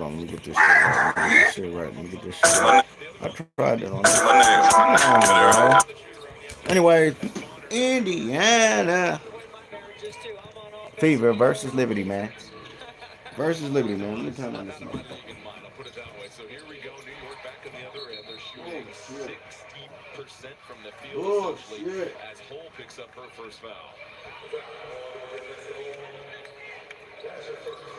on, let me get this shit right. Let me get this shit right. Let me get this shit right. I tried it on this. Come on, bro. Anyway, Indiana Fever versus Liberty, man. Versus Liberty, man. Let me turn on this motherfucker. I'll put it that way. So here we go. New York back on the other end. They're shooting 60% from the field, Oh essentially, shit. as Hull picks up her first foul.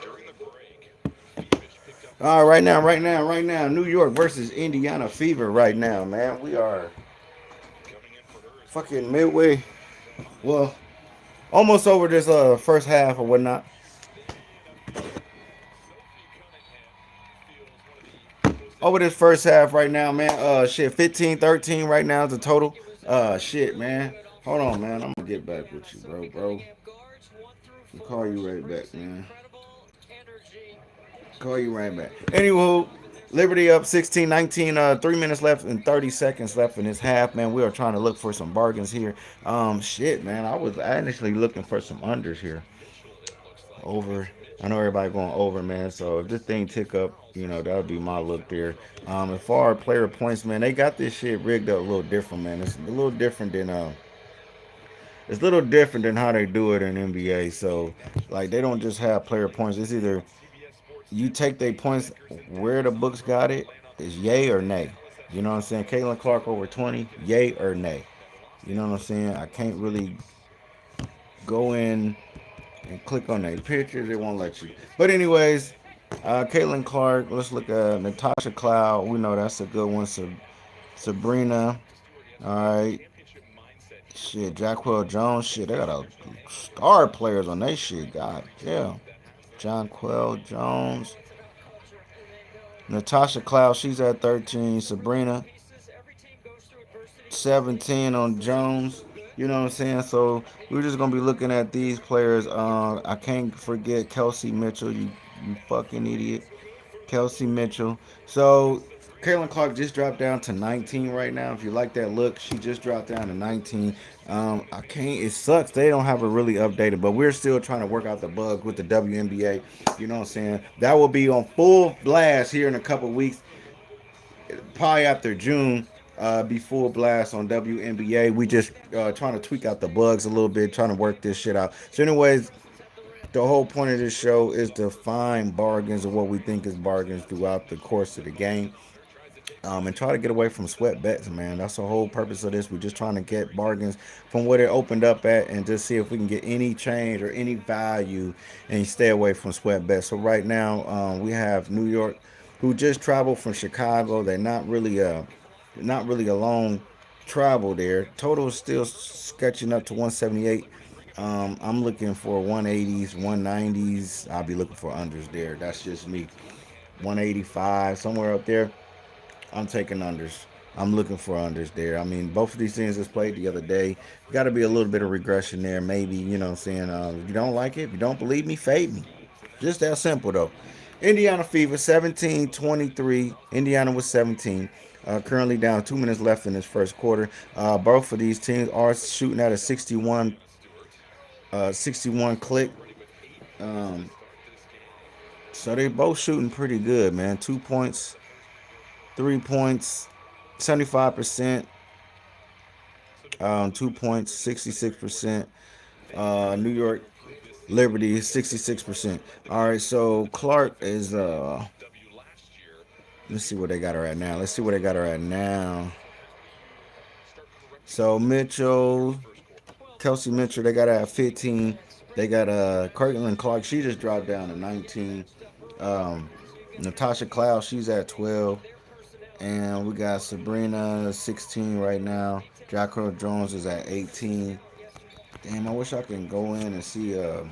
During the break, Phoenix picked up All right, right now. New York versus Indiana Fever right now, man. We are coming in for her. fucking midway. Well, almost over this first half or whatnot. Sophie Cunningham feels one of the most Over this first half right now, man. Shit, 15-13 right now is the total. Shit, man. Hold on, man. I'm gonna get back with you, bro. I'll call you right back, man. Call you right back. Anywho, Liberty up 16-19. 3 minutes left and 30 seconds left in this half, man. We are trying to look for some bargains here. Shit, man. I was actually looking for some unders here. Mitchell, it looks like. Over. I know everybody going over, man. So if this thing tick up, that would be my look there. As far as player points, man, they got this shit rigged up a little different, man. It's a little different than how they do it in NBA. So like they don't just have player points. It's either you take their points where the books got it is yay or nay. You know what I'm saying? Caitlin Clark over 20, yay or nay. You know what I'm saying? I can't really go in and click on their pictures. They won't let you. But anyways, Caitlin Clark. Let's look at Natasha Cloud. We know that's a good one. Sabrina. All right. Shit, Jacquel Jones. Shit, they got a star players on their shit. God damn. Jonquel Jones. Natasha Cloud, she's at 13. Sabrina, 17 on Jones. You know what I'm saying? So we're just gonna be looking at these players. I can't forget Kelsey Mitchell. You fucking idiot, Kelsey Mitchell. So Kaylin Clark just dropped down to 19 right now. If you like that look, she just dropped down to 19. I can't. It sucks. They don't have it really updated, but we're still trying to work out the bug with the WNBA. You know what I'm saying? That will be on full blast here in a couple weeks, probably after June. Be full blast on WNBA. We just trying to tweak out the bugs a little bit, trying to work this shit out. So, anyways, the whole point of this show is to find bargains or what we think is bargains throughout the course of the game. And try to get away from sweat bets, man. That's the whole purpose of this. We're just trying to get bargains from what it opened up at and just see if we can get any change or any value and stay away from sweat bets. So right now, we have New York, who just traveled from Chicago. They're not really a long travel there. Total is still sketching up to 178. I'm looking for 180s, 190s. I'll be looking for unders there. That's just me. 185, somewhere up there. I'm taking unders. I'm looking for unders there. I mean, both of these things just played the other day. Got to be a little bit of regression there, maybe. You know what I'm saying? If you don't like it, if you don't believe me, fade me. Just that simple, though. Indiana Fever, 17-23. Indiana was 17. Currently down 2 minutes left in this first quarter. Both of these teams are shooting at a 61 click. Um, so they both shooting pretty good, man. 2 points, 3 points, 75%. 2 points, 66%. New York Liberty, 66%. All right, so Clark is let's see what they got her at now. So Mitchell, Kelsey Mitchell, they got her at 15. They got Kirkland Clark. She just dropped down to 19. Um, Natasha Cloud, she's at 12. And we got Sabrina 16 right now. Jacko Jones is at 18. Damn, I wish I can go in and see. I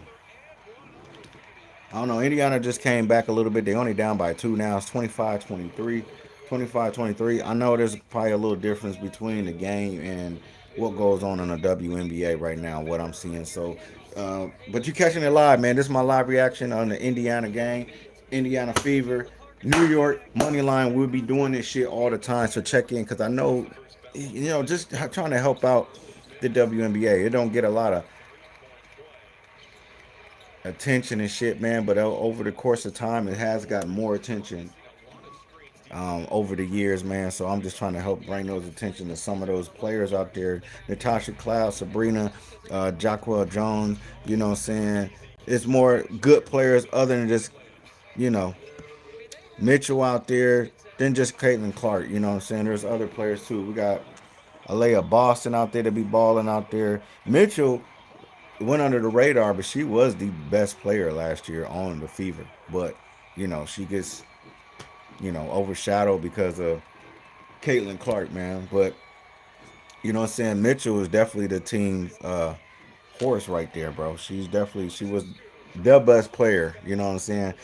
don't know. Indiana just came back a little bit. They only down by two now. It's 25-23. 25-23. I know there's probably a little difference between the game and what goes on in the WNBA right now, what I'm seeing. So, but you catching it live, man. This is my live reaction on the Indiana game. Indiana Fever. New York money line. We'll be doing this shit all the time. So check in because I know, just trying to help out the WNBA. It don't get attention and shit, man. But over the course of time, it has gotten more attention over the years, man. So I'm just trying to help bring those attention to some of those players out there. Natasha Cloud, Sabrina, Jacquel Jones, you know what I'm saying? It's more good players other than just, you know, Mitchell out there than just Caitlin Clark, you know what I'm saying? There's other players too. We got Alea Boston out there to be balling out there. Mitchell went under the radar, but she was the best player last year on the Fever. But, you know, she gets, you know, overshadowed because of Caitlin Clark, man. But you know what I'm saying? Mitchell is definitely the team's horse right there, bro. She was the best player, you know what I'm saying?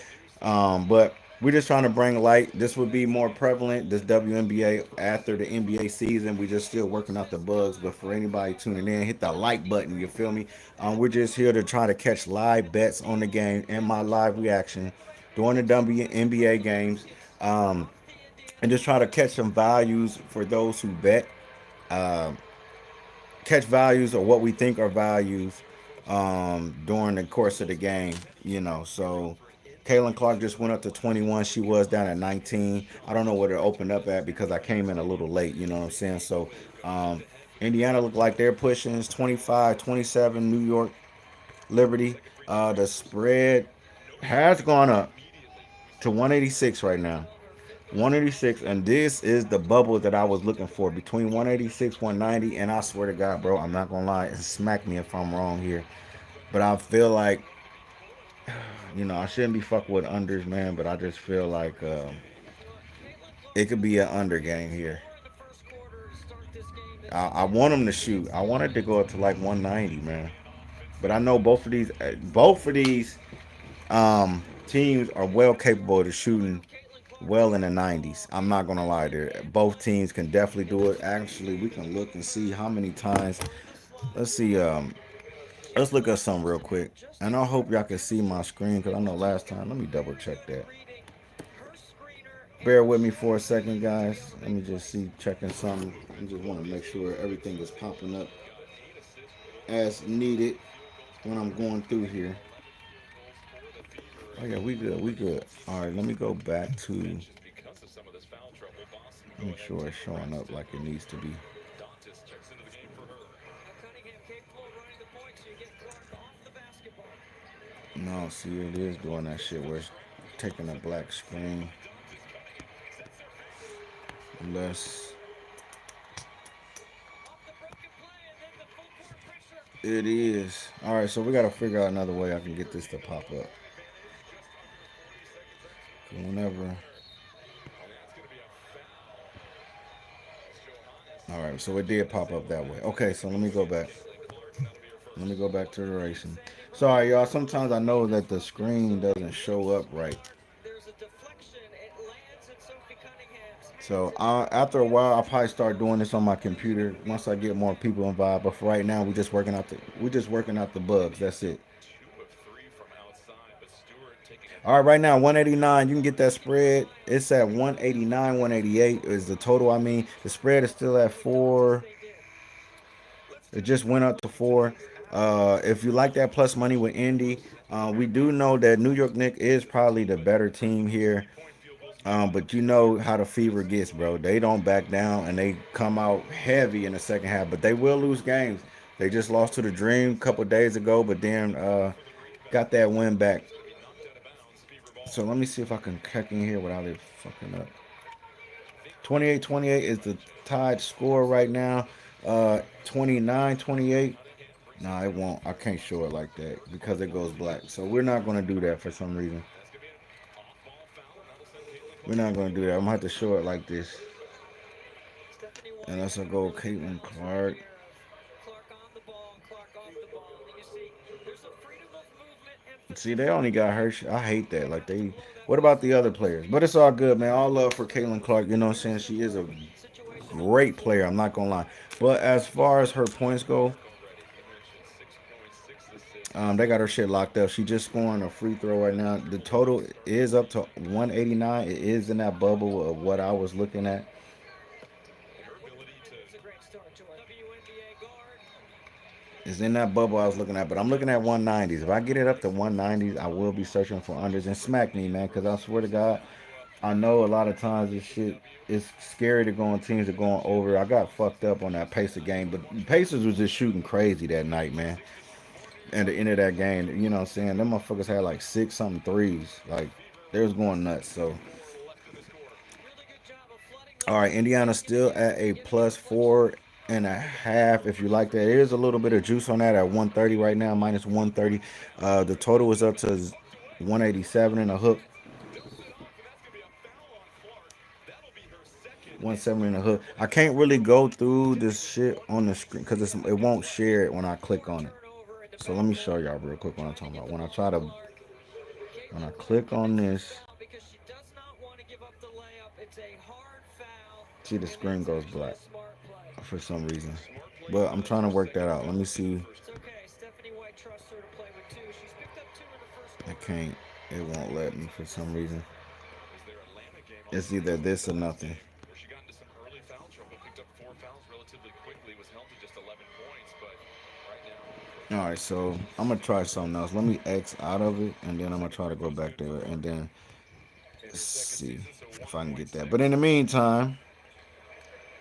But we're just trying to bring light. This would be more prevalent, this WNBA after the NBA season. We're just still working out the bugs. But for anybody tuning in, hit that like button, you feel me? We're just here to try to catch live bets on the game and my live reaction during the WNBA games. Um, and just try to catch some values for those who bet. Uh, Catch values or what we think are values during the course of the game. You know, so Kaylin Clark just went up to 21. She was down at 19. I don't know what it opened up at because I came in a little late. You know what I'm saying? So um, Indiana looked like they're pushing. It's 25, 27. New York Liberty. The spread has gone up to 186 right now. 186, and this is the bubble that I was looking for between 186, 190. And I swear to God, bro, I'm not gonna lie, and smack me if I'm wrong here, but I feel like, you know, I shouldn't be fucking with unders, man, but I just feel like it could be an under game here. I want them to shoot. I wanted to go up to like 190, man, but I know both of these teams are well capable of shooting well in the 90s. I'm not gonna lie there. Both teams can definitely do it. Actually, we can look and see how many times. Let's see. Let's look at something real quick. And I hope y'all can see my screen because I know last time. Let me double check that. Bear with me for a second, guys. Let me just see checking something. I just want to make sure everything is popping up as needed when I'm going through here. Oh yeah, we good. We good. All right, let me go back to make sure it's showing up like it needs to be. No, see, it is doing that shit where it's taking a black screen. Unless it is. All right, so we got to figure out another way I can get this to pop up. Whenever. All right, so it did pop up that way. Okay, so let me go back. Let me go back to the racing. Sorry, y'all. Sometimes I know that the screen doesn't show up right. So after a while, I'll probably start doing this on my computer once I get more people involved. But for right now, we're just working out the bugs. That's it. All right, right now 189. You can get that spread. It's at 189, 188 is the total. I mean, the spread is still at 4. It just went up to 4. If you like that plus money with Indy, we do know that New York Knicks is probably the better team here. But you know how the Fever gets, bro. They don't back down and they come out heavy in the second half. But they will lose games. They just lost to the Dream a couple days ago, but then got that win back. So let me see if I can check in here without it fucking up. 28-28 is the tied score right now. 29-28. Nah, it won't. I can't show it like that because it goes black. So we're not going to do that for some reason. We're not going to do that. I'm going to have to show it like this. Unless I go Caitlin Clark. See, they only got her. I hate that. Like they. What about the other players? But it's all good, man. All love for Caitlin Clark. You know what I'm saying? She is a great player. I'm not gonna lie. But as far as her points go, they got her shit locked up. She just scoring a free throw right now. The total is up to 189. It is in that bubble of what I was looking at. It's in that bubble I was looking at, but I'm looking at 190s. If I get it up to 190s, I will be searching for unders and smack me, man. Because I swear to God, I know a lot of times this shit is scary to go on teams that going over. I got fucked up on that Pacer game, but Pacers was just shooting crazy that night, man. At the end of that game, you know what I'm saying? Them motherfuckers had like six something threes. Like, they was going nuts. So, all right, Indiana still at a plus 4.5. If you like that, there is a little bit of juice on that at 130 right now, minus 130. The total is up to 187 and a hook. 170 and a hook. I can't really go through this shit on the screen because it won't share it when I click on it. So let me show y'all real quick what I'm talking about. When I click on this, see the screen goes black for some reason. But I'm trying to work that out. Let me see. I can't. It won't let me for some reason. It's either this or nothing. Where she got into some early foul trouble, picked up 4 fouls relatively quickly, was held to just 11 points, but right All now, right, so I'm gonna try something else. Let me X out of it, and then I'm gonna try to go back there, and then see if I can get that. But in the meantime,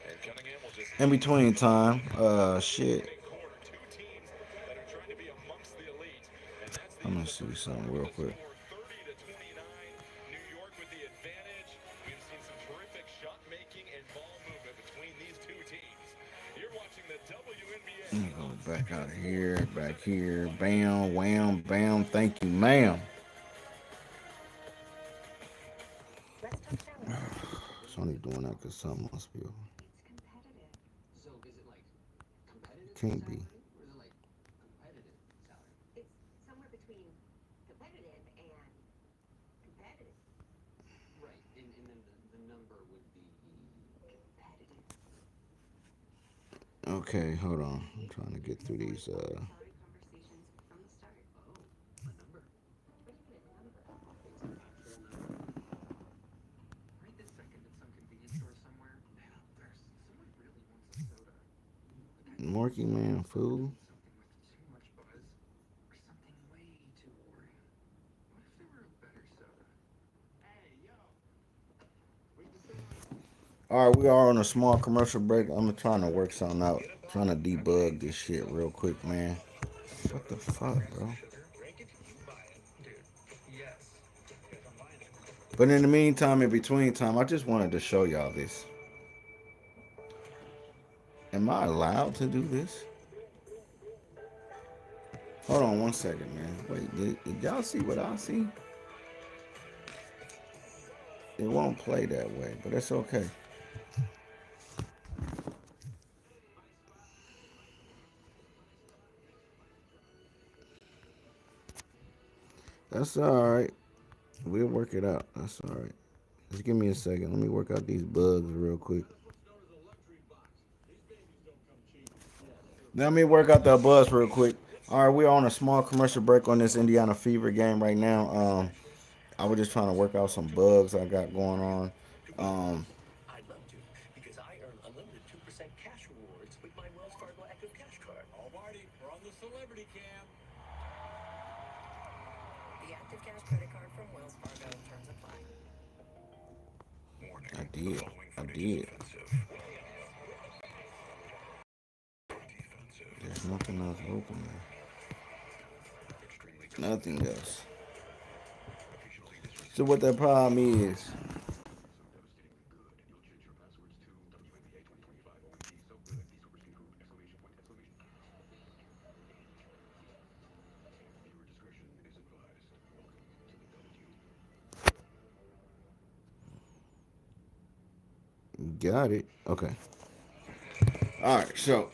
and Cunningham will just in ease between things up time, here in the shit. opening quarter. Two teams that are trying to be amongst the elite, and that's the I'm end gonna of the see first something quarter real with a quick. score 30-29. New York with the advantage. We've seen some terrific shot making and ball movement between these two teams. You're watching the WNBA Let me go on back out of CBS Sports here, back International. here. Bam, wham, bam. Thank you, ma'am. It's only doing that because something must be. Can't be. Okay, hold on. I'm trying to get through these. Morky man, fool. All right, we are on a small commercial break. I'm trying to work something out. Trying to debug this shit real quick, man. What the fuck, bro? But in the meantime, in between time, I just wanted to show y'all this. Am I allowed to do this? Hold on one second, man. Wait, did y'all see what I see? It won't play that way, but it's okay. That's all right. We'll work it out. That's all right. Just give me a second. Let me work out these bugs real quick. Let me work out the bugs real quick. All right, we're on a small commercial break on this Indiana Fever game right now. I was just trying to work out some bugs I got going on. Um, I did. I did. There's nothing else open there. Nothing else. So what that problem is, got it. Okay. All right. So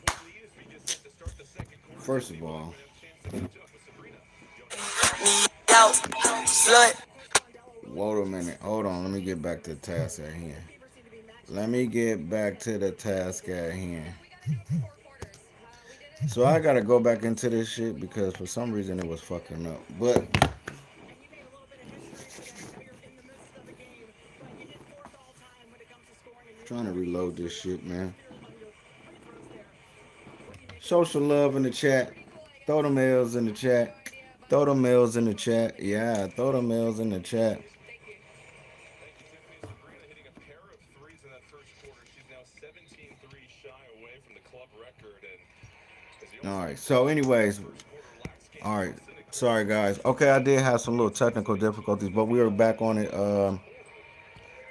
first of all, wait a minute. Hold on. Let me get back to the task at hand. Let me get back to the task at hand. So I gotta go back into this shit because for some reason it was fucking up. But trying to reload this shit, man. Show some love in the chat. Throw the mails in the chat. Throw the mails in the chat. Yeah, throw the mails in the chat. Thank you, Tiffany. Sabrina hitting a pair of threes in that first quarter. She's now 17 shy away from the club record. And as you All also right. get back So, to the start of anyways, the first quarter, last game, all right. Boston and Sorry, Cleveland guys. settled Okay, for I a did have some little 118 technical difficulties, but we are back on it.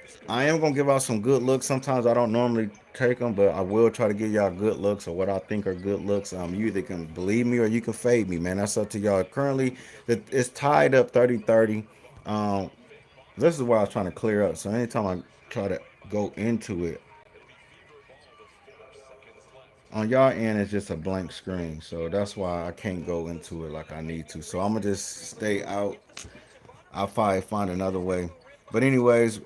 This I could am gonna be give out some good looks. Sometimes I don't normally take them, but I will try to give y'all good looks or what I think are good looks. You either can believe me or you can fade me, man. That's up to y'all. Currently, it's tied up 30-30. Um, this is what I was trying to clear up. So anytime I try to go into it, it'll be fever ball with 4 seconds left. on y'all end it's just a blank screen. So that's why I can't go into it like I need to. So I'm gonna just stay out. I'll probably find another way. But anyways,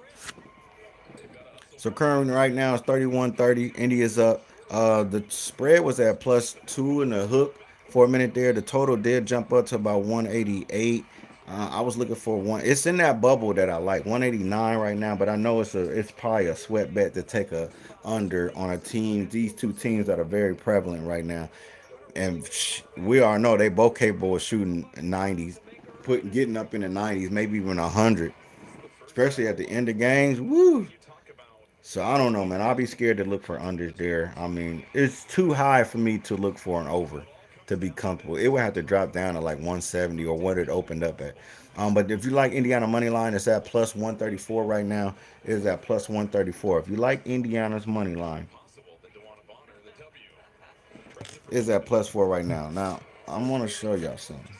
They've got so Osceola current Romero right now is 31-30. India's up. The spread was at +2 in the hook for a minute there. The total did jump up to about 188. I was looking for one. It's in that bubble that I like, 189 right now. But I know it's probably a sweat bet to take a under on a team. These two teams that are very prevalent right now, and we all know they both capable of shooting 90s, getting up in the 90s, maybe even 100, the first especially at half. the end of games. Woo! You talk about So I don't know, man. I'll be scared to look for unders there. I mean, it's too high for me to look for an over to be comfortable. It would have to drop down to like 170 or what it opened up at. But if you like Indiana money line, it's at plus 134 right now. It is at plus 134. If you like Indiana's money line, possible that DeWanna Bonner, the W, it's at plus 4 right now. Now I'm gonna show y'all something.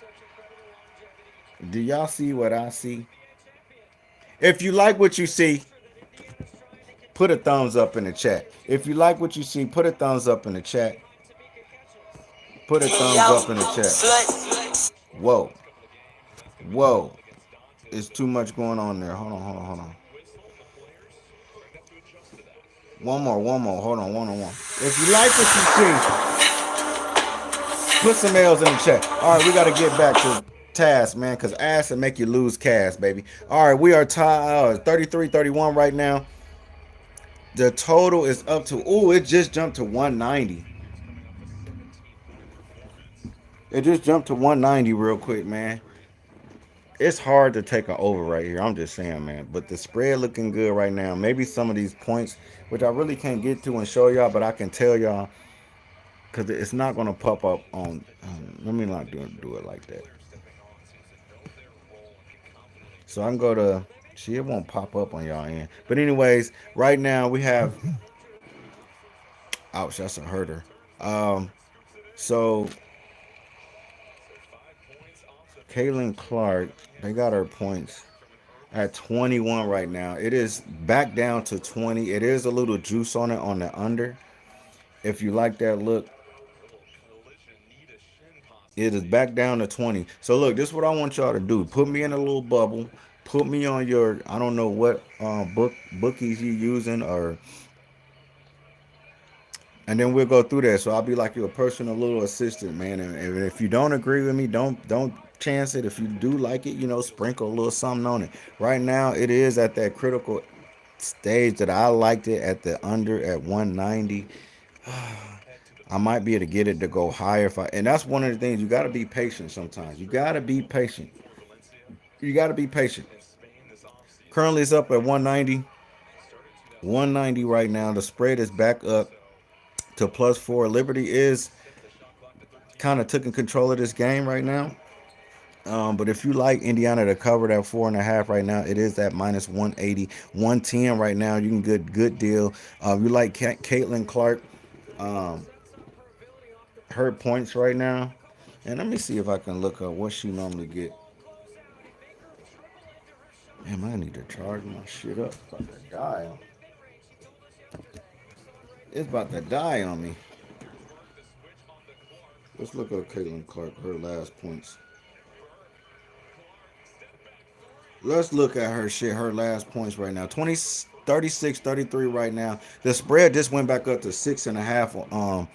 Do y'all see what I see? If you like what you see, put a thumbs up in the chat. If you like what you see, put a thumbs up in the chat. Put a thumbs up in the chat. Whoa, first couple of games, and that's going to be whoa. difficult against It's Doncic. too much going on there. Hold on, hold on, hold on. Whistle, and the players are going to have to adjust to that. One more, one more. Hold on, one on one. If you like what you see, put some L's in the chat. All right, we got to get back to task, man, because ass will make you lose cash, baby. All right, we are tied 33-31 right now. The total is up to, ooh, it just jumped to 190. He's coming off a 17-point performance. It just jumped to 190 real quick, man. It's hard to take an over right here. I'm just saying, man. But the spread looking good right now. Maybe some of these points, which I really can't get to and show y'all, but I can tell y'all because it's not gonna pop up on. Let me not do it like that. Players stepping on seems to know their role and can confidently So I can take go it. to. See, it won't pop up on y'all end. But anyways, right now we have. Ouch, that's a herder. Um, Scoops it in. so So 5 points off the bench. Caitlin Clark, they got her points From an early at lead. 21 right now. It is back down to 20. It is a little juice on it on the under. If you like that look, A little collision, knee to shin it is possibly. back down to 20. So look, this is what I want y'all to do. Put me in a little bubble. Put me on your, I don't know what bookies you using, or and then we'll go through that. So I'll be like your personal little assistant, man. And if you don't agree with me, don't chance it. If you do like it, sprinkle a little something on it. Right now, it is at that critical stage that I liked it at the under at 190. Head to the I might be bench. able to get it to go higher if I. And that's one of the things you got to be patient. Sometimes you got to be patient. Valencia You got to be patient. in Spain this offseason. Currently, it's up at 190. Started 190 2023 right now. The spread is back up so to +4. Liberty is set the shot clock to 13 kind of taking seconds. control of this game right now. But if you like Indiana to cover that 4.5 right now, it is at minus 180, 110 right now. You can get good deal. You like Caitlin Clark, um, her points right now. And let me see if I can look up what she normally get. Damn, I need to charge my shit up. It's about to die. It's about to die on me. Burke the switch on the Clark. Let's look up Caitlin Clark, her last points. Burke, Clark, step back three. Let's look at her shit, her last points right now. 20, 36, 33 right now. The spread just went back up to 6.5.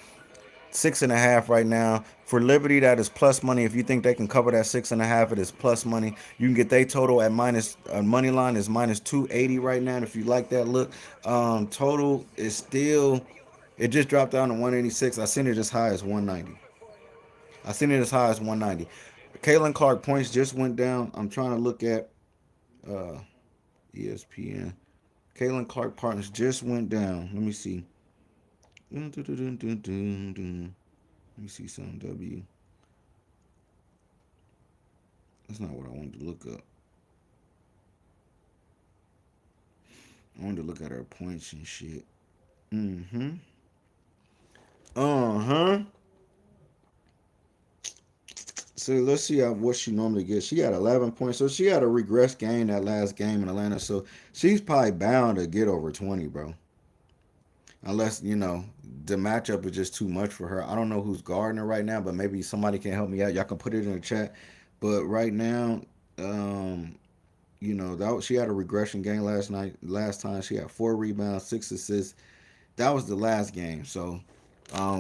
6.5 right now. For Liberty, that is plus money. If you think they can cover that 6.5, it is plus money. You can get their total at minus money line is minus 280 right now. And if you like that look, total is still, it just dropped down to 186. I seen it as high as 190. I seen it as high as 190. Caitlin Clark points just went down. I'm trying to look at uh, ESPN. Caitlin Clark points just went down. Let me see. Let me see some W. That's not what I wanted to look up. I wanted to look at her points and shit. Mm-hmm. Uh-huh. So let's see what she normally gets. She had 11 points, so she had a regress game that last game in Atlanta. So she's probably bound to get over 20, bro. Unless the matchup is just too much for her. I don't know who's guarding her right now, but maybe somebody can help me out. Y'all can put it in the chat. But right now, um, that she had a regression game last night. Last time she had 4 rebounds, 6 assists. That was the last game. So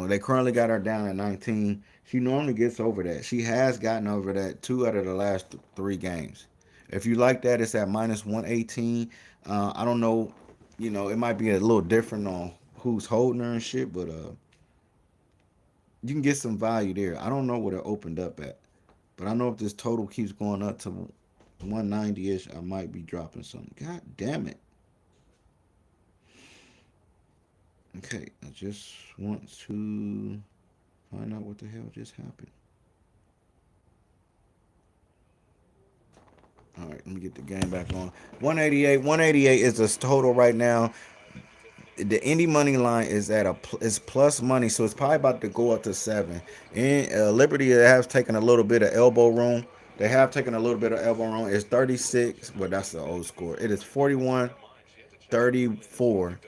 they currently got her down at 19. She normally gets over that. She has gotten over that 2 out of the last 3 games. If you like that, it's at minus 118. I don't know. It might be a little different on who's holding her and shit, but you can get some value there. I don't know what it opened up at, but I know if this total keeps going up to 190 ish, I might be dropping something. God damn it. Okay, I just want to find out what the hell just happened. All right, let me get the game back on. 188. 188 is the total right now. The Indy money line is at is plus money, so it's probably about to go up to 7. And Liberty has taken a little bit of elbow room. They have taken a little bit of elbow room. It's 36, but that's the old score. It is 41-34.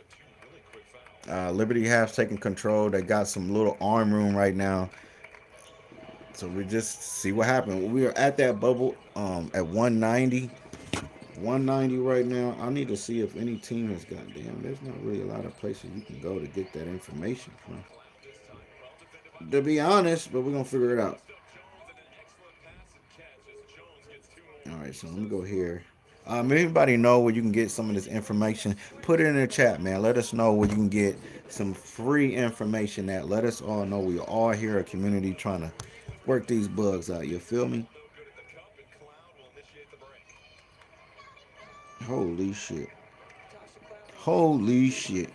Liberty has taken control. They got some little arm room right now. So we just see what happened. We are at that bubble at 190. 190 right now. I need to see if any team has got damn. There's not really a lot of places you can go to get that information from. To be honest, but we're gonna figure it out. All right, so let me go here. If anybody know where you can get some of this information, put it in the chat, man. Let us know where you can get some free information at. Let us all know we are all here, a community trying to work these bugs out. You feel me? Holy shit. Holy shit.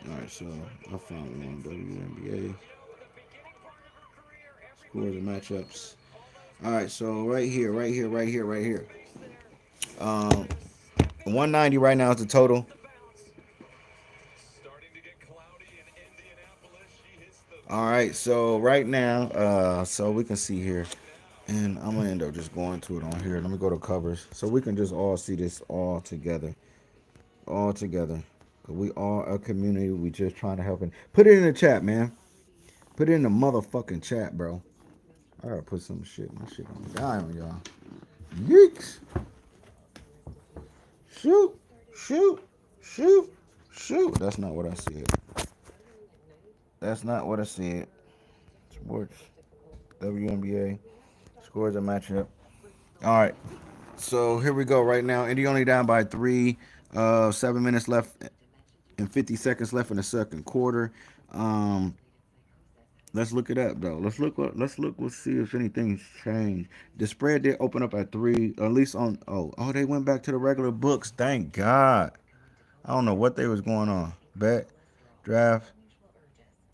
Alright, so I found one WNBA. Scores and matchups. Alright, so right here, right here, right here, right here. 190 right now is the total. Alright, so right now, so we can see here. And I'm gonna end up just going to it on here. Let me go to covers. So we can just all see this all together. All together. Cause we are a community. We just trying to help it. Put it in the chat, man. Put it in the motherfucking chat, bro. I gotta put some shit. My shit gonna die on y'all. Yeeks. Shoot. Shoot. Shoot. Shoot. That's not what I said. That's not what I said. Sports. WNBA. Scores a matchup. All right. So here we go right now. Indy only down by 3. 7 minutes left and 50 seconds left in the second quarter. Um, let's look it up though. Let's look. Let's look. We'll see if anything's changed. The spread did open up at 3. At least on. Oh, they went back to the regular books. Thank God. I don't know what they was going on. Bet, draft.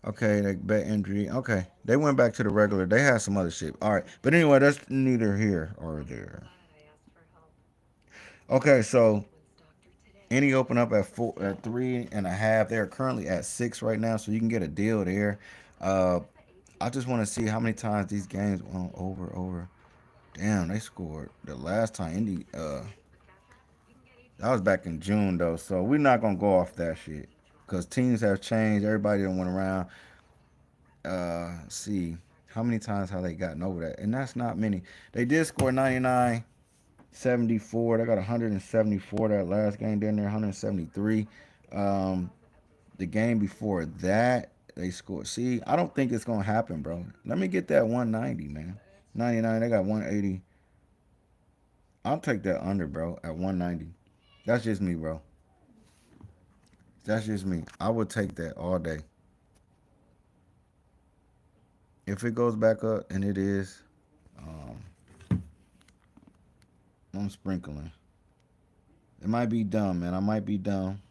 Okay, they bet injury. Okay, they went back to the regular. They had some other shit. All right, but anyway, that's neither here or there. Okay, so any open up at 3.5. They're currently at 6 right now, so you can get a deal there. Uh, I just want to see how many times these games went over. Damn, they scored the last time Indy. That was back in June though, so we're not gonna go off that shit because teams have changed. Everybody done went around. See how many times have they gotten over that, and that's not many. They did score 99, 74. They got 174 that last game down there, 173. Um, the game before that, they scored. See, I don't think it's gonna happen, bro. Let me get that 190, man. 99. They got 180. I'll take that under, bro, at 190. That's just me, bro. That's just me. I would take that all day. If it goes back up, and it is, um, I'm sprinkling. It might be dumb, man. I might be dumb,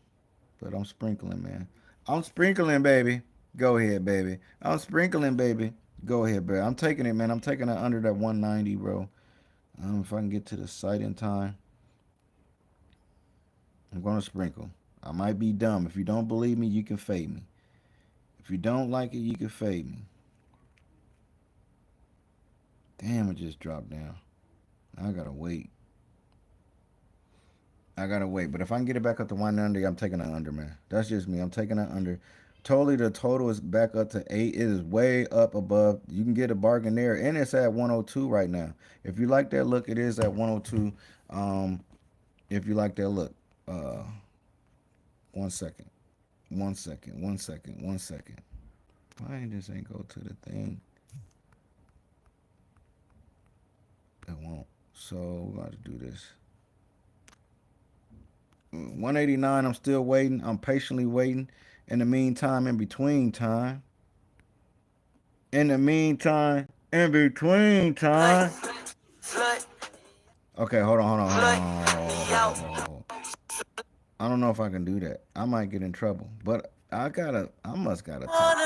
but I'm sprinkling, man. I'm sprinkling, baby. Go ahead, baby. I'm sprinkling, baby. Go ahead, baby. I'm taking it, man. I'm taking it under that 190, bro. If I can get to the site in time, I'm gonna sprinkle. I might be dumb. If you don't believe me, you can fade me. If you don't like it, you can fade me. Damn, it just dropped down. I gotta wait. I gotta wait. But if I can get it back up to 190, I'm taking it under, man. That's just me. I'm taking it under. Totally, the total is back up to 8. It is way up above. You can get a bargain there, and it's at 102 right now. If you like that look, it is at 102. If you like that look, uh, 1 second, 1 second, 1 second, 1 second. Why ain't this ain't go to the thing? It won't. So we got to do this. 189. I'm still waiting. I'm patiently waiting. In the meantime, in between time, in the meantime, in between time. Okay, hold on, hold on, hold on, hold on. I don't know if I can do that. I might get in trouble, but I must gotta talk.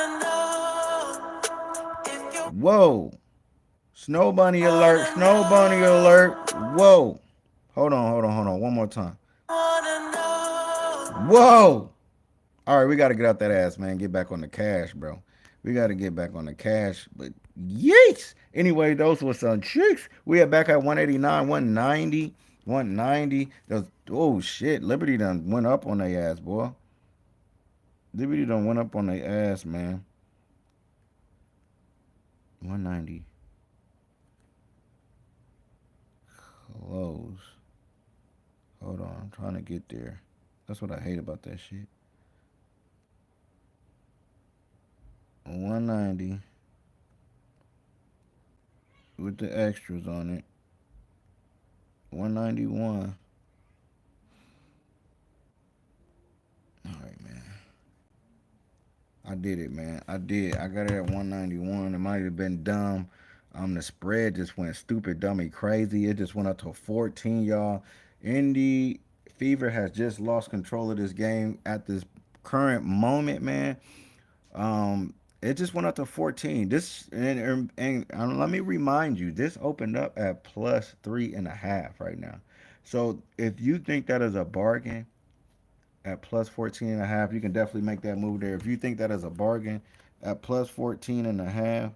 Whoa! Snow bunny alert! Snow bunny alert! Whoa! Hold on, hold on, hold on. One more time. Whoa! All right, we got to get out that ass, man. Get back on the cash, bro. We got to get back on the cash. But yeeks! Anyway, those were some chicks. We are back at 189, 190, 190. Those, oh, shit. Liberty done went up on their ass, boy. Liberty done went up on their ass, man. 190. Close. Hold on. I'm trying to get there. That's what I hate about that shit. 190 with the extras on it. 191. All right, man. I did it, man. I did. I got it at 191. It might have been dumb. The spread just went stupid, dummy, crazy. It just went up to 14, y'all. Indy Fever has just lost control of this game at this current moment, man. It just went up to 14. This and let me remind you, this opened up at plus 3.5 right now. So if you think that is a bargain at plus 14 and a half, you can definitely make that move there. If you think that is a bargain at plus 14 and a half,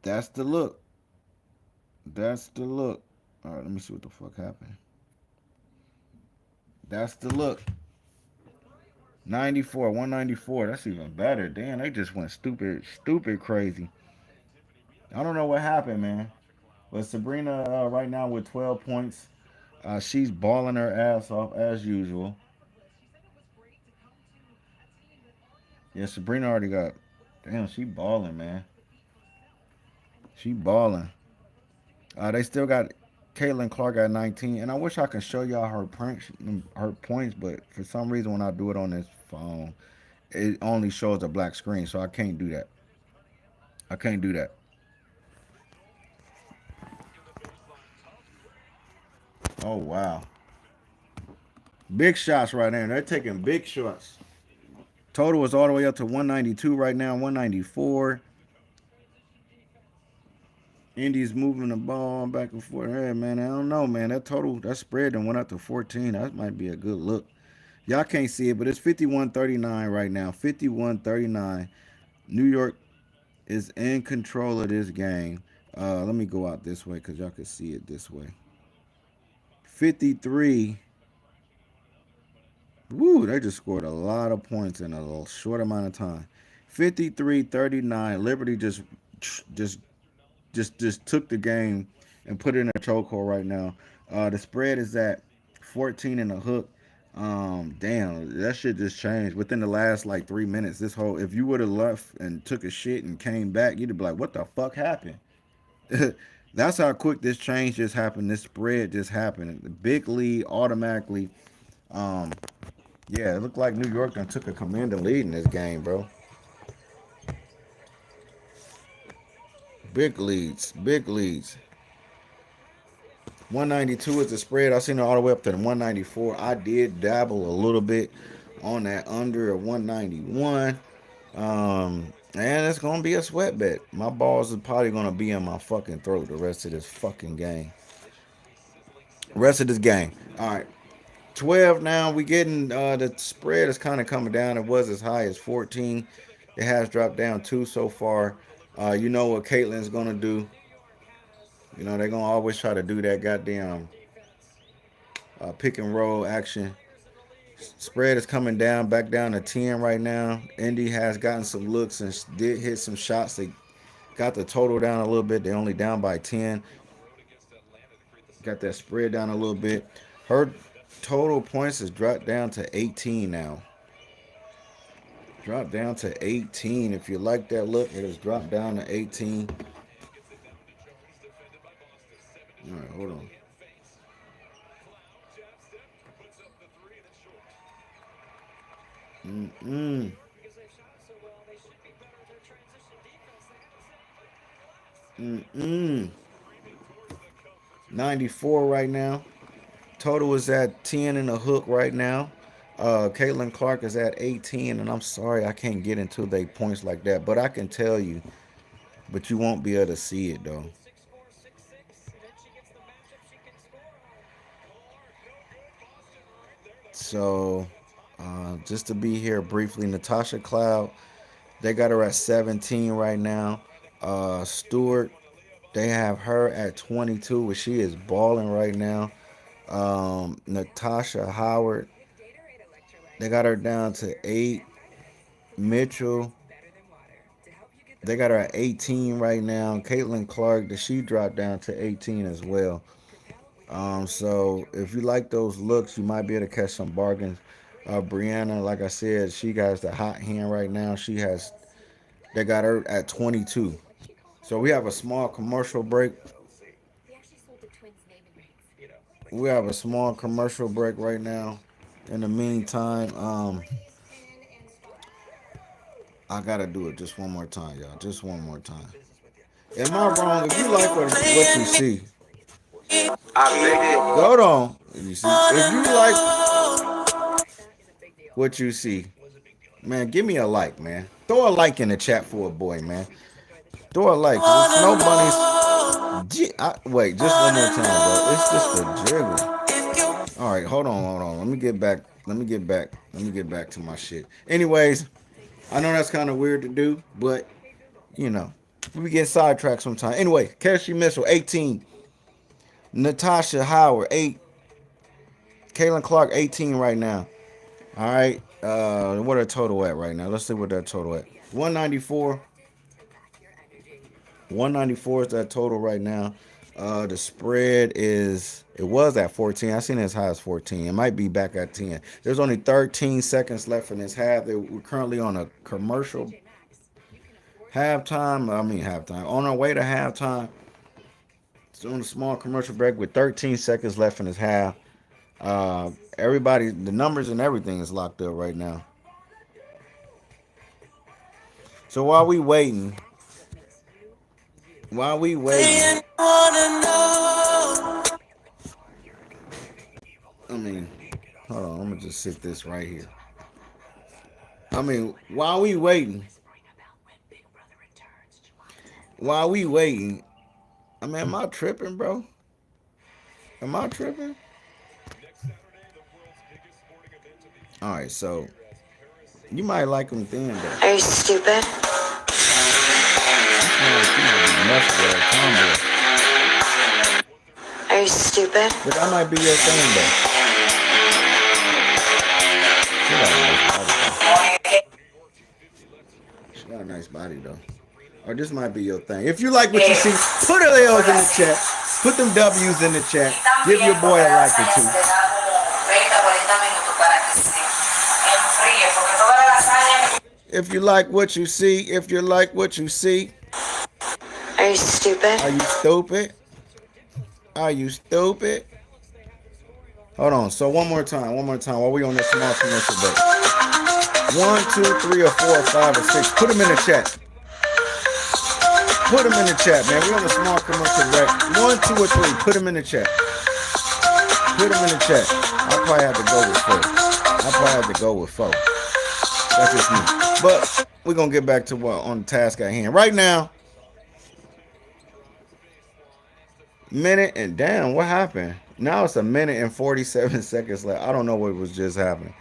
that's the look. That's the look. All right, let me see what the fuck happened. That's the look. 94, 194. That's even better. Damn, they just went stupid, stupid crazy. I don't know what happened, man. But Sabrina right now with 12 points. She's balling her ass off as usual. Yeah, Sabrina already got. Damn, she balling, man. She balling. They still got Caitlin Clark at 19, and I wish I could show y'all her points, but for some reason when I do it on this phone, it only shows a black screen, so I can't do that. I can't do that. Oh wow, big shots right there. They're taking big shots. Total is all the way up to 192 right now, 194. Indy's moving the ball back and forth. Hey, man, I don't know, man. That total, that spread done went up to 14. That might be a good look. Y'all can't see it, but it's 51-39 right now. 51-39. New York is in control of this game. Let me go out this way because y'all can see it this way. 53. Woo, they just scored a lot of points in a little short amount of time. 53-39. Liberty just just took the game and put it in a chokehold right now. The spread is at 14 and a hook. Damn, that shit just changed within the last like 3 minutes. This whole, if you would have left and took a shit and came back, you'd be like, what the fuck happened? That's how quick this change just happened. This spread just happened. The big lead automatically. Um, yeah, it looked like New York done took a commanding lead in this game, bro. Big leads. Big leads. 192 is the spread. I seen it all the way up to the 194. I did dabble a little bit on that under a 191. And it's gonna be a sweat bet. My balls are probably gonna be in my fucking throat the rest of this fucking game. Rest of this game. All right. 12 now. We getting the spread is kind of coming down. It was as high as 14. It has dropped down 2 so far. You know what Caitlin's gonna do. You know, they're gonna always try to do that goddamn pick and roll action. Spread is coming down, back down to 10 right now. Indy has gotten some looks and did hit some shots. They got the total down a little bit. They're only down by 10. Got that spread down a little bit. Her total points has dropped down to 18 now. Dropped down to 18. If you like that look, it has dropped down to 18. All right, hold on. Mm-mm. 94 right now. Total is at 10 in a hook right now. Caitlin Clark is at 18, and I'm sorry I can't get into their points like that, but I can tell you, but you won't be able to see it though. So, just to be here briefly, Natasha Cloud, they got her at 17 right now. Stewart, they have her at 22, where she is balling right now. Natasha Howard, they got her down to 8. Mitchell, they got her at 18 right now. Caitlin Clark, she dropped down to 18 as well. So if you like those looks, you might be able to catch some bargains. Brianna, like I said, she has the hot hand right now. They got her at 22. So we have a small commercial break. We have a small commercial break right now. In the meantime, I gotta do it just one more time, y'all. Just one more time. Am I wrong? If you like what you see, hold on. You see, if you like what you see, man, give me a like, man. Throw a like in the chat for a boy, man. Throw a like. Snow bunnies. Wait, just one more time, bro. It's just a jiggle. All right, hold on. Let me get back. Let me get back to my shit. Anyways, I know that's kind of weird to do, but you know, we get sidetracked sometimes. Anyway, Kelsey Mitchell, 18. Natasha Howard, 8. Caitlin Clark, 18 right now. All right. What are total at right now? Let's see what that total at. 194. 194 is that total right now. The spread it was at 14. I seen it as high as 14. It might be back at 10. There's only 13 seconds left in this half. We're currently on a commercial halftime. On our way to halftime. It's on a small commercial break with 13 seconds left in this half. Everybody, the numbers and everything is locked up right now. So while we waiting, hold on, I'm gonna just sit this right here. While we waiting, am I tripping, bro? Am I tripping? All right, so you might like them thin, though. Are you stupid? Are you stupid? But that might be your thing, though. She got a nice body, though. Or this might be your thing. If you like what you see, put the L's in the chat. Put them W's in the chat. Give your boy a like or two. If you like what you see, Are you stupid? Are you stupid? Are you stupid? Hold on. So one more time. While we on this small commercial break. 1, 2, 3, or 4, or 5, or 6. Put them in the chat. Put them in the chat, man. We on a small commercial break. 1, 2, or 3. Put them in the chat. Put them in the chat. I probably have to go with 4. I probably have to go with 4. That's just me. But we're gonna get back to what on the task at hand. Right now, minute and damn, what happened? Now it's a minute and 47 seconds left. I don't know what was just happening.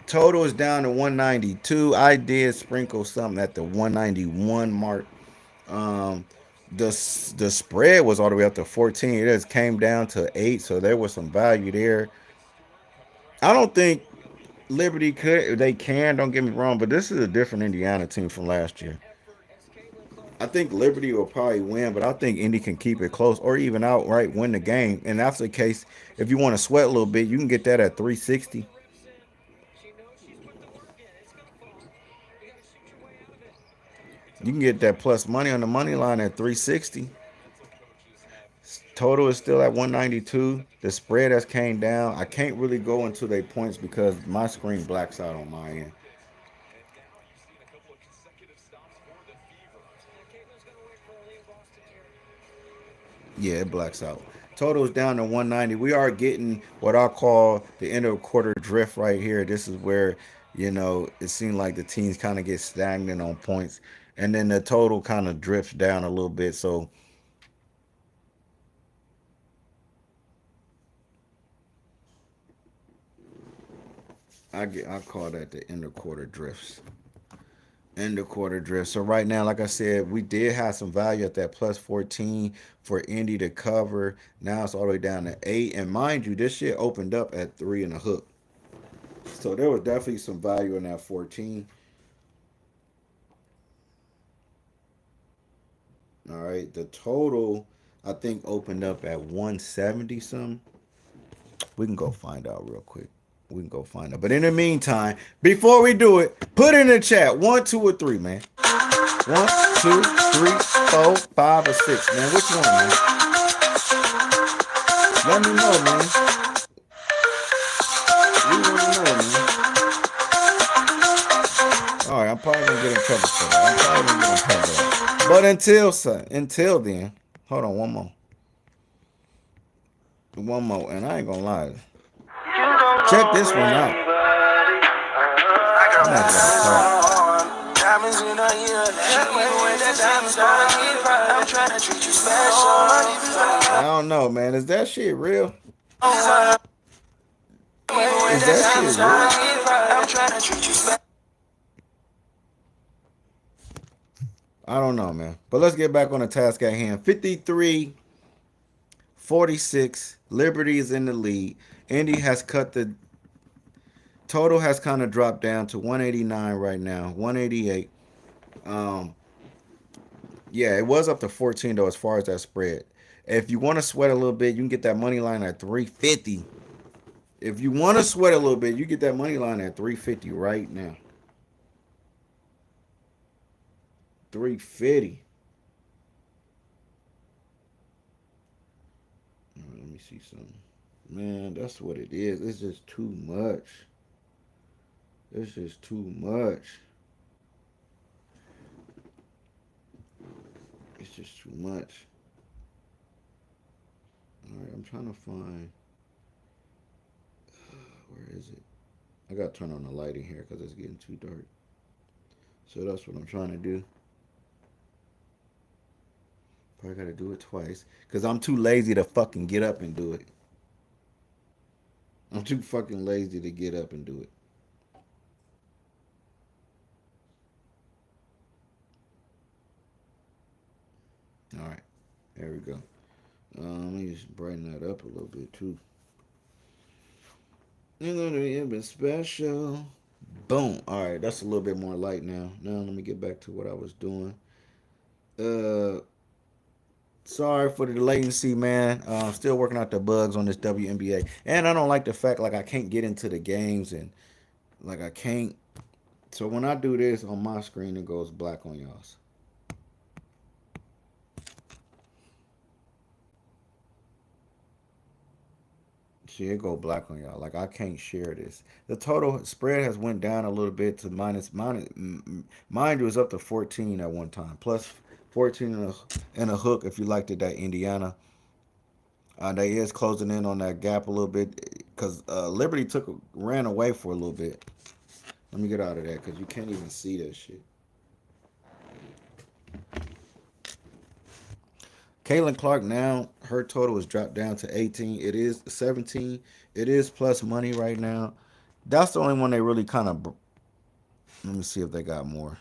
Total is down to 192. I did sprinkle something at the 191 mark. Um, the spread was all the way up to 14. It just came down to 8, so there was some value there. I don't think Liberty could. They can. Don't get me wrong, but this is a different Indiana team from last year. I think Liberty will probably win, but I think Indy can keep it close or even outright win the game. And that's the case. If you want to sweat a little bit, you can get that at 360. You can get that plus money on the money line at 360. Total is still at 192. The spread has came down. I can't really go into their points because my screen blacks out on my end. Yeah, it blacks out. Total is down to 190. We are getting what I call the end of quarter drift right here. This is where, it seems like the teams kind of get stagnant on points. And then the total kind of drifts down a little bit. So I call that the end of quarter drifts. End of quarter drift. So right now, like I said, we did have some value at that plus 14 for Indy to cover. Now it's all the way down to 8. And mind you, this shit opened up at 3 and a hook. So there was definitely some value in that 14. All right. The total, I think, opened up at 170 something. We can go find out real quick. We can go find out. But in the meantime, before we do it, put in the chat 1, 2, or 3, man. 1, 2, 3, 4, 5, or 6, man. Which one, man? Let me know, man. We want to know, man. All right, I'm probably gonna get in trouble for that. I'm probably gonna get in trouble for that. But until then, hold on, one more, and I ain't gonna lie. Check this one out. I'm not gonna talk. I don't know, man. Is that shit real? Is that shit real? I don't know, man. But let's get back on the task at hand. 53-46. Liberty is in the lead. Indy has cut the total has kind of dropped down to 189 right now, 188. Yeah, it was up to 14 though as far as that spread. If you want to sweat a little bit, you can get that money line at 350. If you want to sweat a little bit, you get that money line at 350 right now. 350. Right, let me see something. Man, that's what it is. It's just too much. It's just too much. It's just too much. Alright, I'm trying to find. Where is it? I gotta turn on the lighting here because it's getting too dark. So that's what I'm trying to do. Probably gotta do it twice because I'm too lazy to fucking get up and do it. I'm too fucking lazy to get up and do it. All right, there we go. Let me just brighten that up a little bit too. You're gonna be special. Boom. All right, that's a little bit more light now. Now let me get back to what I was doing. Sorry for the latency, man. Still working out the bugs on this WNBA, and I don't like the fact like I can't get into the games and like I can't. So when I do this on my screen, it goes black on y'all's. See, it go black on y'all. Like I can't share this. The total spread has went down a little bit to minus. Mind you, it was up to 14 at one time. 14 and a hook if you liked it, that Indiana. They is closing in on that gap a little bit because Liberty ran away for a little bit. Let me get out of that because you can't even see that shit. Caitlin Clark now, her total is dropped down to 18. It is 17. It is plus money right now. That's the only one they really kind of. Let me see if they got more.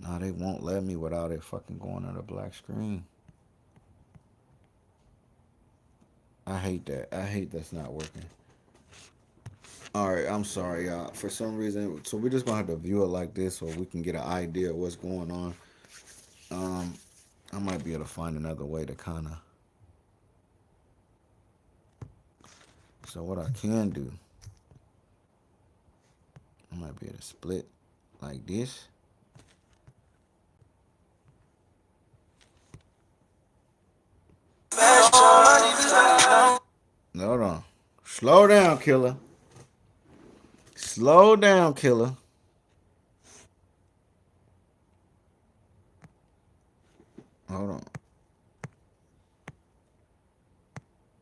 No, they won't let me without it fucking going on a black screen. I hate that. I hate that's not working. All right, I'm sorry, y'all. For some reason, so we're just gonna have to view it like this so we can get an idea of what's going on. I might be able to find another way to kind of. So what I can do, I might be able to split like this. Hold on. Slow down, killer. Slow down, killer. Hold on.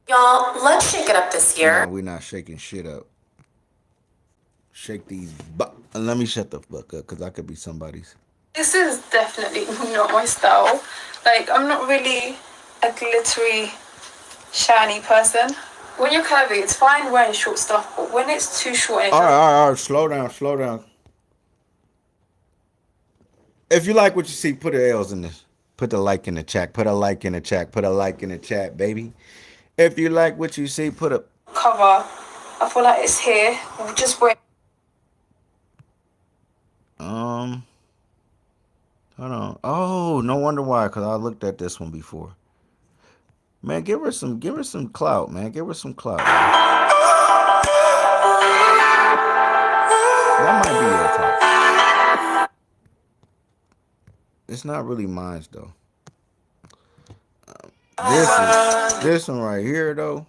Y'all, let's shake it up this year. No, we're not shaking shit up. Shake these let me shut the fuck up because I could be somebody's. This is definitely not my style. Like, I'm not really a glittery, shiny person. When you're curvy, it's fine wearing short stuff, but when it's too short and all right. Slow down. If you like what you see, put the L's in this. Put the like in the chat. Put a like in the chat, baby. If you like what you see, put a cover, I feel like it's here. We'll just wear. Hold on. Oh, no wonder why, because I looked at this one before. Man, give her some clout, man. Give her some clout. Man. That might be your top. It's not really mine though. This one right here though.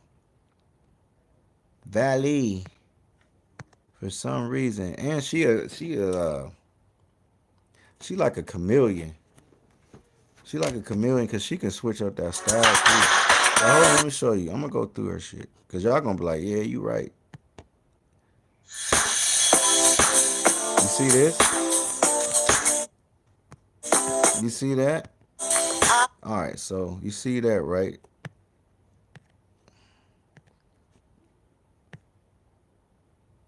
Valley. For some reason, and she like a chameleon. She like a chameleon because she can switch up that style too. Hold on, let me show you. I'm gonna go through her shit because y'all gonna be like, yeah, you right. You see this? You see that? All right, so you see that, right?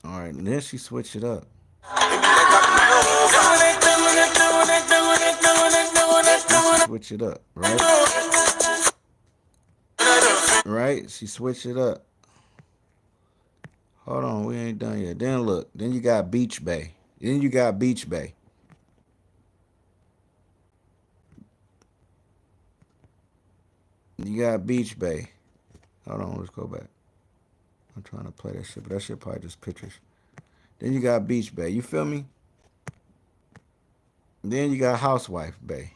All right, and then she switched it up. Switch it up, right? Right? She switched it up. Hold on, we ain't done yet. Then look, then you got Beach Bay. You got Beach Bay. Hold on, let's go back. I'm trying to play that shit, but that shit probably just pictures. Then you got Beach Bay. You feel me? Then you got Housewife Bay.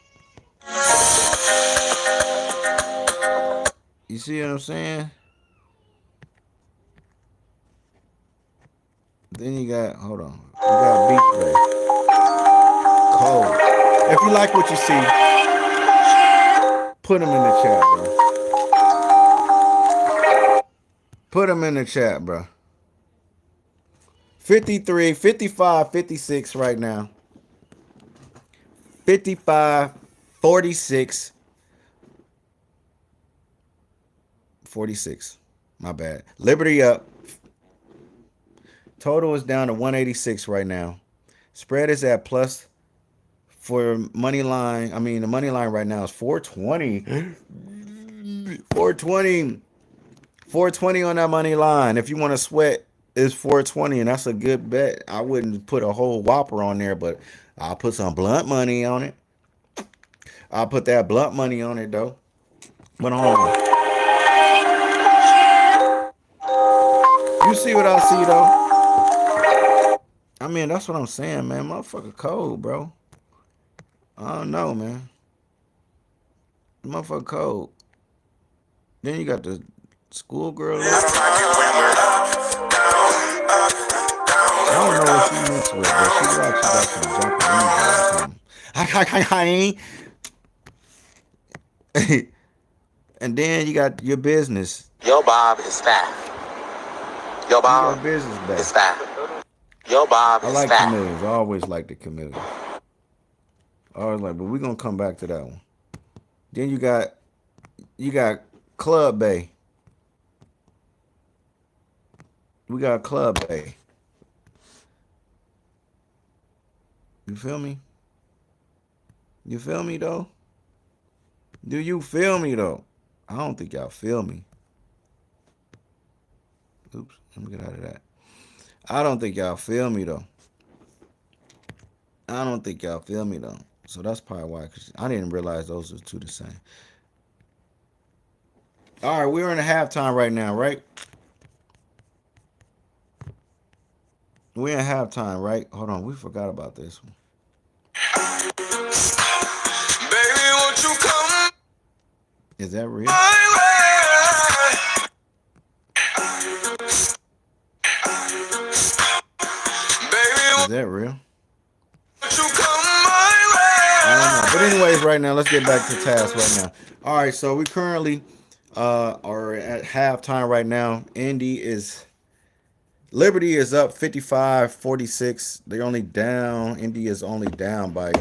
You see what I'm saying? Then you got, hold on. You got Beach Bay. Cold. If you like what you see, put them in the chat, bro. Put them in the chat, bro. 53, 55, 56 right now. 55, 46, 46. My bad. Liberty up. Total is down to 186 right now. Spread is at plus for money line. I mean, the money line right now is 420. 420. 420 on that money line. If you want to sweat, it's 420, and that's a good bet. I wouldn't put a whole whopper on there, but I'll put some blunt money on it. I'll put that blunt money on it, though. But hold on. You see what I see, though? I mean, that's what I'm saying, man. Motherfucker cold, bro. I don't know, man. Motherfucker cold. Then you got the schoolgirl. I don't know what she mixed with, but she got some Japanese or something. And then you got your business. Yo Bob is fat. Yo You Bob got business is back. fat. Yo Bob I is like fat. chameleons. I always like the chameleons. I always like, but we're gonna come back to that one. Then you got Club Bay. We got Club Bay. You feel me? You feel me though? Do you feel me though? I don't think y'all feel me. Oops, let me get out of that. I don't think y'all feel me though. I don't think y'all feel me though. So that's probably why, cause I didn't realize those are two the same. All right, we're in a halftime right now, right? We're in halftime, right? Hold on, we forgot about this one. Baby, won't you come Is that real? my way? Baby, Is that real? won't you come my way? I don't know. But anyways, right now, let's get back to task right now. All right, so we currently are at halftime right now. Liberty is up 55-46. They're only down. Indy is only down by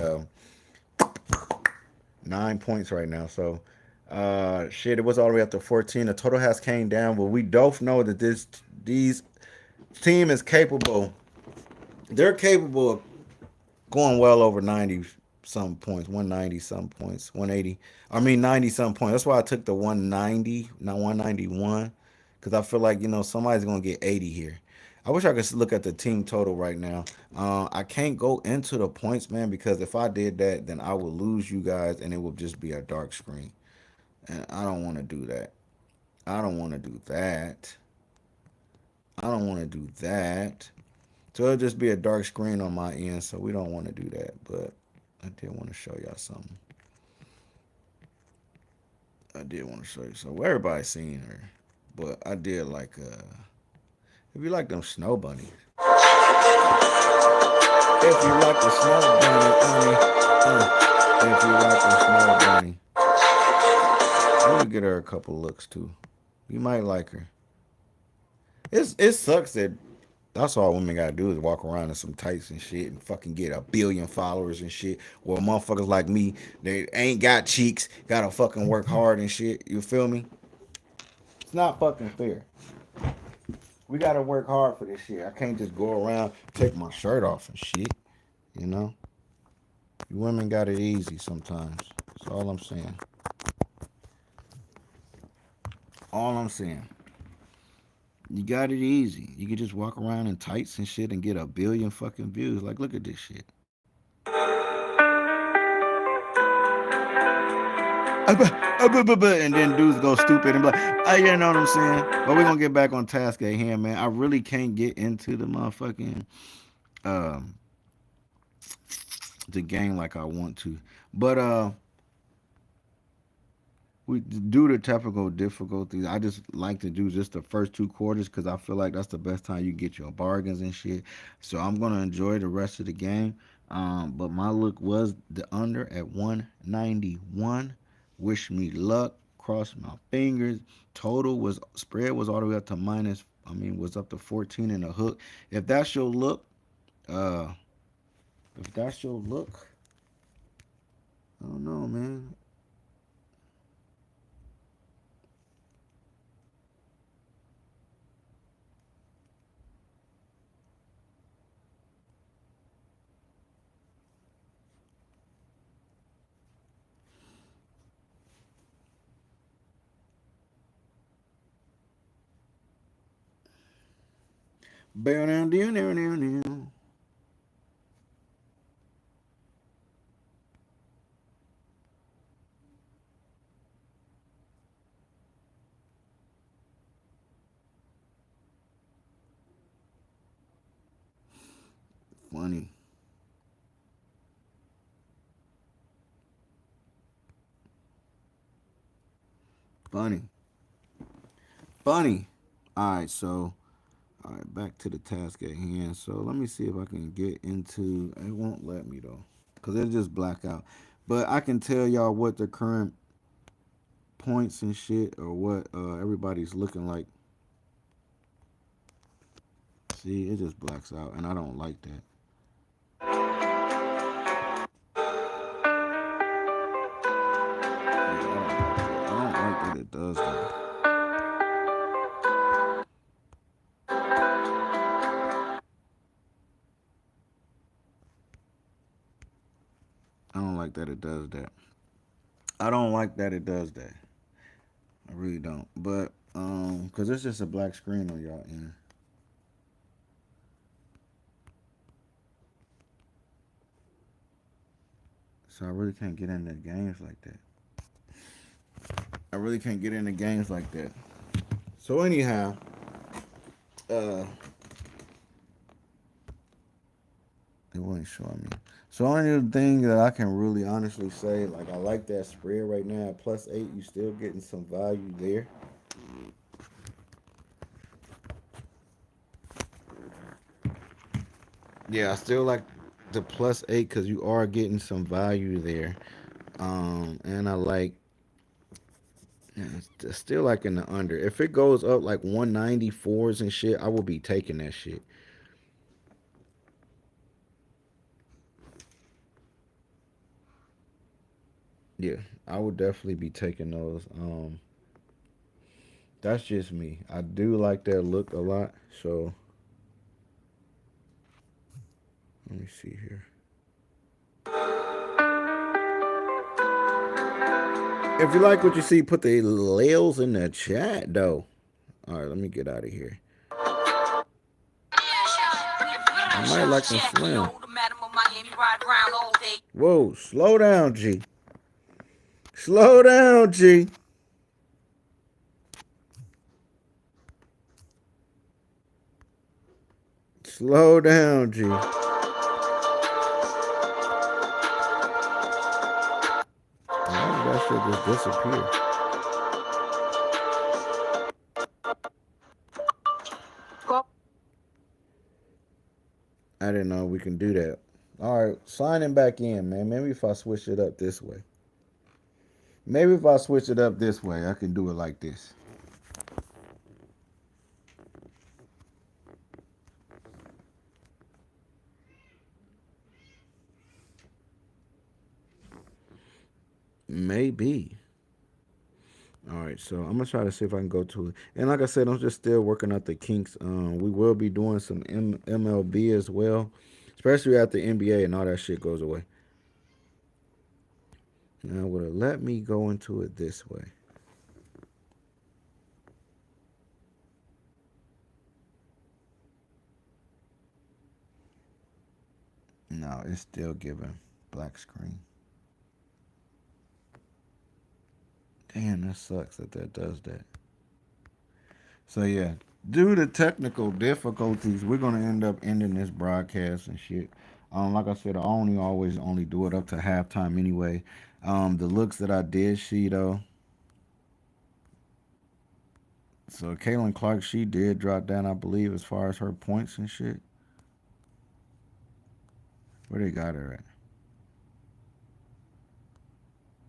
9 points right now. So shit, it was all the way up to 14. The total has came down, but we both know that these team is capable. They're capable of going well over 90 some points, 190 some points, 180. I mean 90 some points. That's why I took the 190, not 191, because I feel like somebody's gonna get 80 here. I wish I could look at the team total right now. I can't go into the points, man, because if I did that, then I would lose you guys, and it would just be a dark screen, and I don't want to do that. I don't want to do that. I don't want to do that. So it'll just be a dark screen on my end, so we don't want to do that. But I did want to show y'all something. I did want to show you. So everybody's seen her, but I did like if you like them snow bunnies. If you like the snow bunny, if you like the snow bunny, let me get her a couple looks too. You might like her. It sucks that that's all women gotta do is walk around in some tights and shit and fucking get a billion followers and shit. Well, motherfuckers like me, they ain't got cheeks, gotta fucking work hard and shit. You feel me? It's not fucking fair. We gotta work hard for this shit. I can't just go around take my shirt off and shit. You know? You women got it easy sometimes. That's all I'm saying. All I'm saying. You got it easy. You can just walk around in tights and shit and get a billion fucking views. Like, look at this shit. And then dudes go stupid and be like, oh, you know what I'm saying? But we're gonna get back on task at hand, man. I really can't get into the motherfucking the game like I want to. But we due to technical difficulties, I just like to do just the first two quarters because I feel like that's the best time you get your bargains and shit. So I'm gonna enjoy the rest of the game. But my look was the under at 191. Wish me luck. Cross my fingers. Spread was all the way up to was up to 14 in a hook. If that's your look, uh, if that's your look, I don't know, man. Funny. Funny. Funny. Alright, so back to the task at hand. So let me see if I can get into it won't let me though. because it's just blackout. But I can tell y'all what the current points and shit or what everybody's looking like. See, it just blacks out, and I don't like that. I don't like that it does that. I don't like that it does that. I don't like that it does that. I really don't. But cause it's just a black screen on y'all end. So I really can't get into games like that. I really can't get into games like that. So anyhow, it wasn't showing me. So only thing that I can really honestly say, like I like that spread right now at +8. You still getting some value there. Yeah, I still like the +8 because you are getting some value there. And I like it's still like in the under. If it goes up like 194s and shit, I will be taking that shit. Yeah, I would definitely be taking those. That's just me. I do like that look a lot. So let me see here. If you like what you see, put the lils in the chat though. All right, let me get out of here. I might like some Slim. Whoa, slow down, G. Slow down, G. Slow down, G. Why did that shit just disappear? I didn't know we can do that. All right, signing back in, man. Maybe if I switch it up this way. Maybe if I switch it up this way, I can do it like this. Maybe. All right, so I'm gonna try to see if I can go to it. And like I said, I'm just still working out the kinks. We will be doing some MLB as well, especially after NBA and all that shit goes away. Now, would it let me go into it this way? No, it's still giving black screen. Damn, that sucks that does that. So yeah, due to technical difficulties, we're gonna end up ending this broadcast and shit. Like I said, I always do it up to halftime anyway. The looks that I did see though. So Caitlin Clark, she did drop down, I believe, as far as her points and shit. Where they got her at?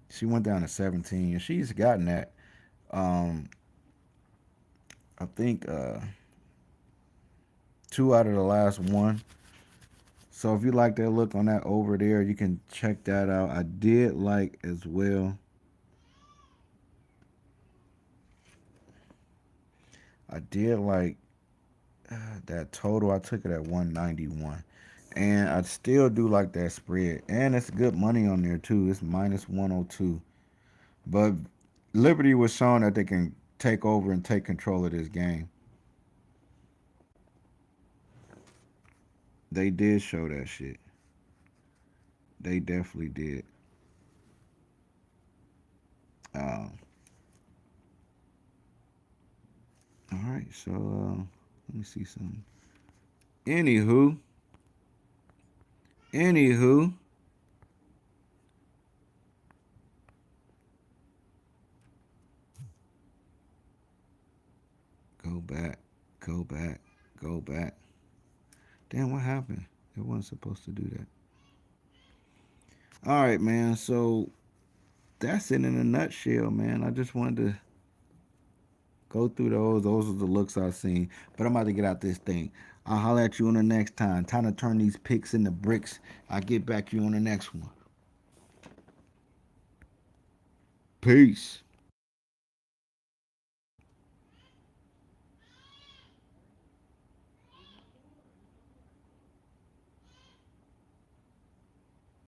She went down to 17, and she's gotten that. I think 2 out of the last 1. So if you like that look on that over there, you can check that out. I did like as well. I did like that total. I took it at 191. And I still do like that spread. And it's good money on there too. It's -102. But Liberty was showing that they can take over and take control of this game. They did show that shit. They definitely did. All right, so let me see something. Anywho, go back. Damn, what happened? It wasn't supposed to do that. All right, man. So that's it in a nutshell, man. I just wanted to go through those. Those are the looks I've seen. But I'm about to get out this thing. I'll holler at you on the next time. Time to turn these picks into bricks. I'll get back to you on the next one. Peace.